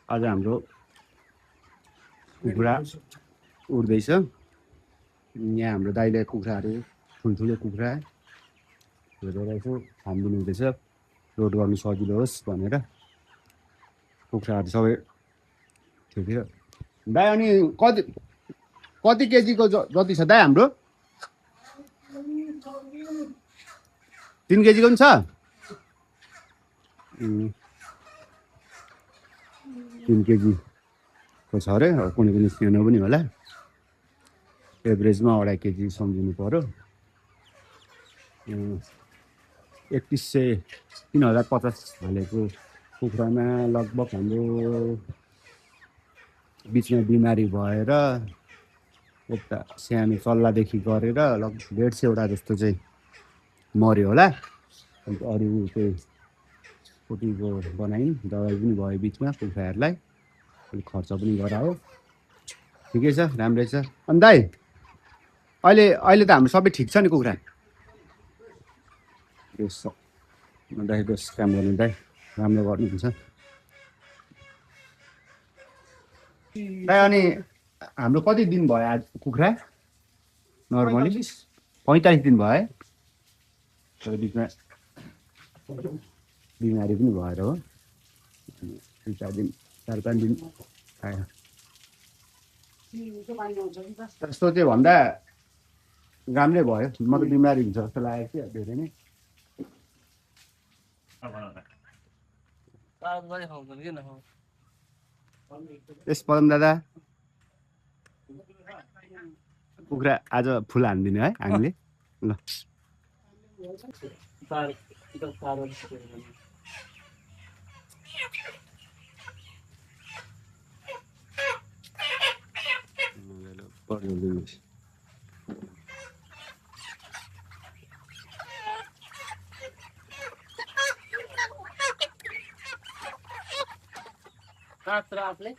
आज हाम्रो कुखुरा उड्दैछ। यहाँ हाम्रो दाइले कुखुराहरू ठुल्ठुलो कुखुरा हेरेर यसो छानिदिनु हुँदैछ लोड गर्नु सजिलो होस् भनेर। कुखुराहरू सबै ठिकै हो दाइ। अनि कति कति केजीको जति छ दाइ हाम्रो? 3 केजीको पनि छ। 3 केजीको छ अरे। कुनै कुनै सानो पनि होला। एभरेजमा 2.5 केजी सम्झिनु पर्यो। 3150 हालेको कुखुरामा लगभग हाम्रो बिचमा बिमारी भएर एउटा सानो चल्लादेखि गरेर लगभग 150वटा जस्तो चाहिँ मऱ्यो होला। अन्त अरू चाहिँ पोटीको बनायौँ, दबाई पनि भयो बिचमा कुखुराहरूलाई, अलिक खर्च पनि गरायो। ठिकै छ, राम्रै छ। अनि दाइ अहिले त हाम्रो सबै ठिक छ नि कुखुरा? दाइ बेस काम गर्नु दाइ, राम्रो गर्नुहुन्छ दाइ। अनि हाम्रो कति दिन भयो आज कुखुरा? नर्मली 45 दिन भयो है। तर बिचमा बिमारी पनि भएर हो। 4 दिन 4-5 दिन आयो। त्यस्तो चाहिँ भन्दा राम्रै भयो। म त बिमारी हुन्छ जस्तो लागेको थियो धेरै नै। यस पदम दादा, कुखुरा आज फुल हानिदिनु है हामीले। ल आपले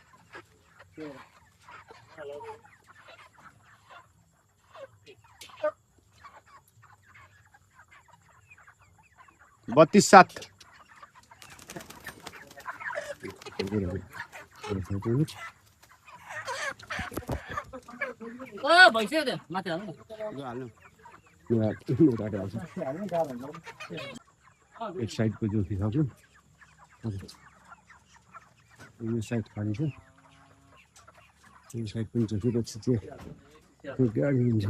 32-7 भइसक्यो त्यो माथि हाल्नु। एक साइडको जोखी सक्यो, यो साइड खाली छ, यो साइड पनि जोखिरहेको छ। त्यो गाडी हुन्छ।